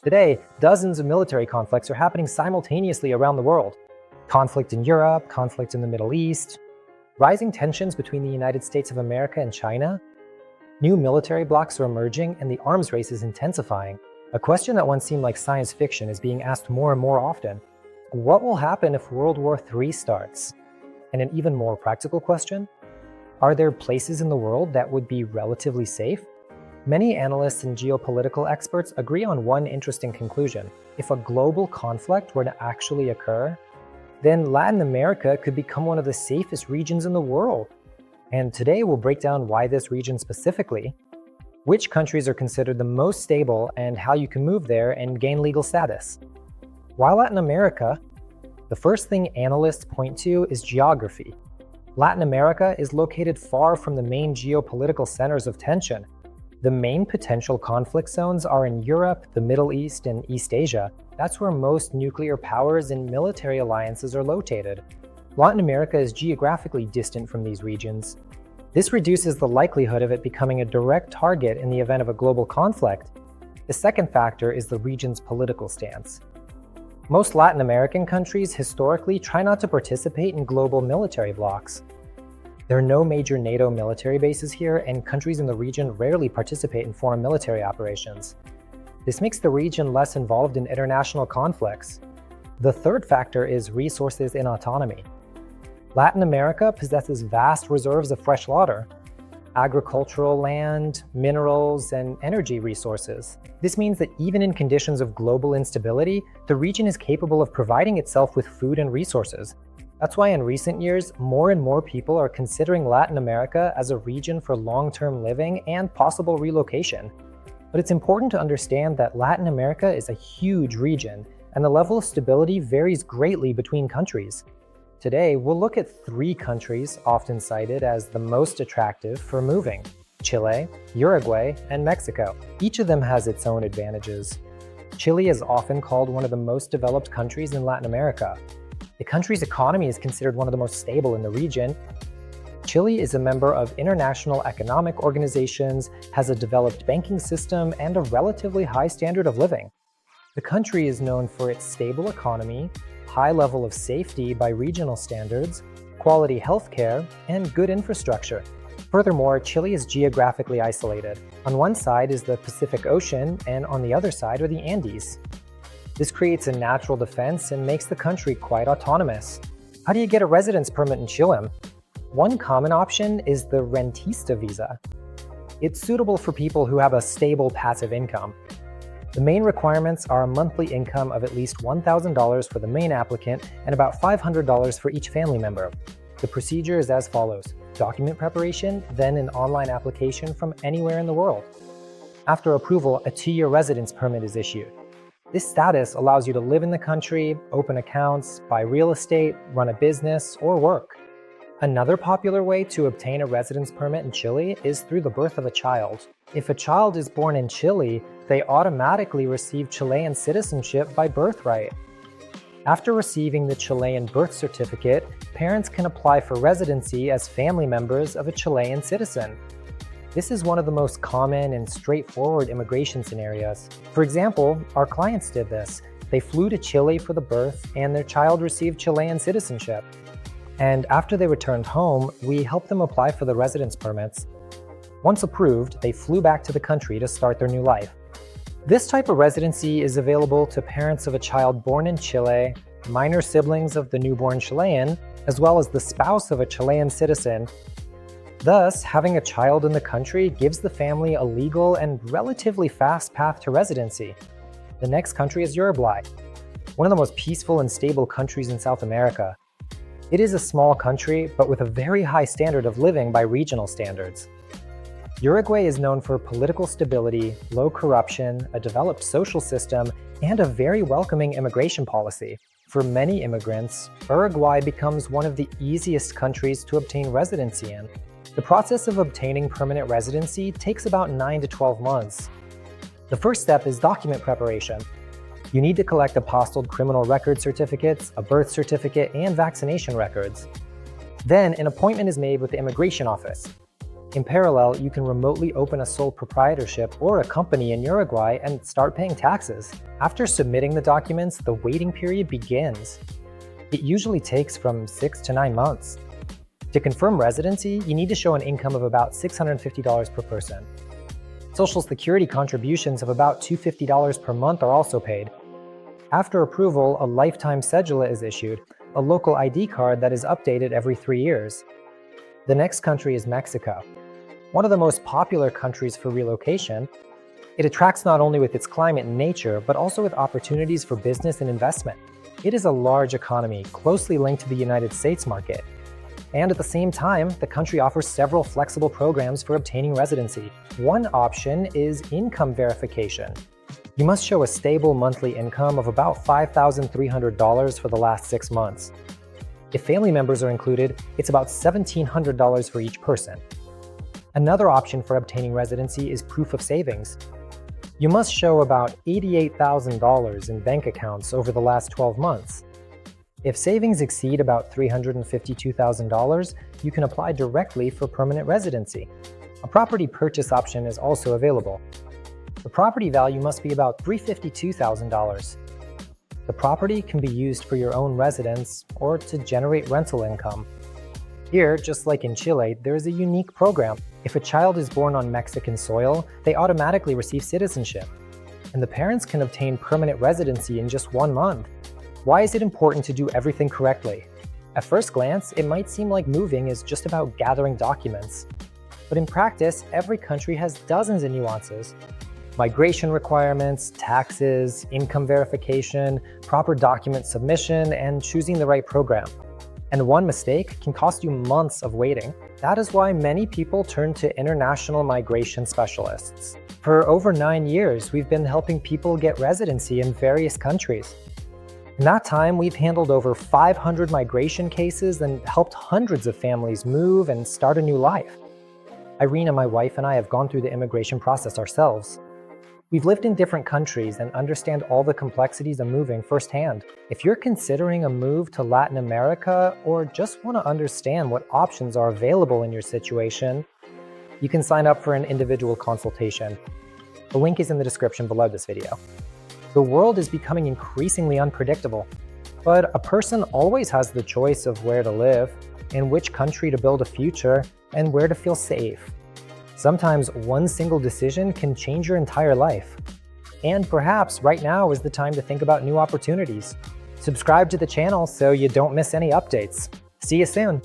Today, dozens of military conflicts are happening simultaneously around the world. Conflict in Europe, conflict in the Middle East, rising tensions between the United States of America and China. New military blocs are emerging and the arms race is intensifying. A question that once seemed like science fiction is being asked more and more often. What will happen if World War III starts? And an even more practical question, are there places in the world that would be relatively safe? Many analysts and geopolitical experts agree on one interesting conclusion. If a global conflict were to actually occur, then Latin America could become one of the safest regions in the world. And today we'll break down why this region specifically, which countries are considered the most stable, and how you can move there and gain legal status. Why Latin America? The first thing analysts point to is geography. Latin America is located far from the main geopolitical centers of tension. The main potential conflict zones are in Europe, the Middle East, and East Asia. That's where most nuclear powers and military alliances are located. Latin America is geographically distant from these regions. This reduces the likelihood of it becoming a direct target in the event of a global conflict. The second factor is the region's political stance. Most Latin American countries historically try not to participate in global military blocs. There are no major NATO military bases here, and countries in the region rarely participate in foreign military operations. This makes the region less involved in international conflicts. The third factor is resources and autonomy. Latin America possesses vast reserves of fresh water, agricultural land, minerals, and energy resources. This means that even in conditions of global instability, the region is capable of providing itself with food and resources. That's why in recent years, more and more people are considering Latin America as a region for long-term living and possible relocation. But it's important to understand that Latin America is a huge region, and the level of stability varies greatly between countries. Today, we'll look at 3 countries often cited as the most attractive for moving: Chile, Uruguay, and Mexico. Each of them has its own advantages. Chile is often called one of the most developed countries in Latin America. The country's economy is considered one of the most stable in the region. Chile is a member of international economic organizations, has a developed banking system, and a relatively high standard of living. The country is known for its stable economy, high level of safety by regional standards, quality healthcare, and good infrastructure. Furthermore, Chile is geographically isolated. On one side is the Pacific Ocean, and on the other side are the Andes. This creates a natural defense and makes the country quite autonomous. How do you get a residence permit in Chile? One common option is the rentista visa. It's suitable for people who have a stable passive income. The main requirements are a monthly income of at least $1,000 for the main applicant and about $500 for each family member. The procedure is as follows: document preparation, then an online application from anywhere in the world. After approval, a 2-year residence permit is issued. This status allows you to live in the country, open accounts, buy real estate, run a business, or work. Another popular way to obtain a residence permit in Chile is through the birth of a child. If a child is born in Chile, they automatically receive Chilean citizenship by birthright. After receiving the Chilean birth certificate, parents can apply for residency as family members of a Chilean citizen. This is one of the most common and straightforward immigration scenarios. For example, our clients did this. They flew to Chile for the birth, and their child received Chilean citizenship. And after they returned home, we helped them apply for the residence permits. Once approved, they flew back to the country to start their new life. This type of residency is available to parents of a child born in Chile, minor siblings of the newborn Chilean, as well as the spouse of a Chilean citizen. Thus, having a child in the country gives the family a legal and relatively fast path to residency. The next country is Uruguay, one of the most peaceful and stable countries in South America. It is a small country, but with a very high standard of living by regional standards. Uruguay is known for political stability, low corruption, a developed social system, and a very welcoming immigration policy. For many immigrants, Uruguay becomes one of the easiest countries to obtain residency in. The process of obtaining permanent residency takes about 9 to 12 months. The first step is document preparation. You need to collect apostilled criminal record certificates, a birth certificate, and vaccination records. Then, an appointment is made with the immigration office. In parallel, you can remotely open a sole proprietorship or a company in Uruguay and start paying taxes. After submitting the documents, the waiting period begins. It usually takes from 6 to 9 months. To confirm residency, you need to show an income of about $650 per person. Social Security contributions of about $250 per month are also paid. After approval, a lifetime cedula is issued, a local ID card that is updated every 3 years. The next country is Mexico. One of the most popular countries for relocation, it attracts not only with its climate and nature, but also with opportunities for business and investment. It is a large economy, closely linked to the United States market. And at the same time, the country offers several flexible programs for obtaining residency. One option is income verification. You must show a stable monthly income of about $5,300 for the last 6 months. If family members are included, it's about $1,700 for each person. Another option for obtaining residency is proof of savings. You must show about $88,000 in bank accounts over the last 12 months. If savings exceed about $352,000, you can apply directly for permanent residency. A property purchase option is also available. The property value must be about $352,000. The property can be used for your own residence or to generate rental income. Here, just like in Chile, there is a unique program. If a child is born on Mexican soil, they automatically receive citizenship, and the parents can obtain permanent residency in just 1 month. Why is it important to do everything correctly? At first glance, it might seem like moving is just about gathering documents. But in practice, every country has dozens of nuances. Migration requirements, taxes, income verification, proper document submission, and choosing the right program. And one mistake can cost you months of waiting. That is why many people turn to international migration specialists. For over 9 years, we've been helping people get residency in various countries. In that time, we've handled over 500 migration cases and helped hundreds of families move and start a new life. Irina, my wife, and I have gone through the immigration process ourselves. We've lived in different countries and understand all the complexities of moving firsthand. If you're considering a move to Latin America or just want to understand what options are available in your situation, you can sign up for an individual consultation. The link is in the description below this video. The world is becoming increasingly unpredictable, but a person always has the choice of where to live, in which country to build a future, and where to feel safe. Sometimes one single decision can change your entire life. And perhaps right now is the time to think about new opportunities. Subscribe to the channel so you don't miss any updates. See you soon!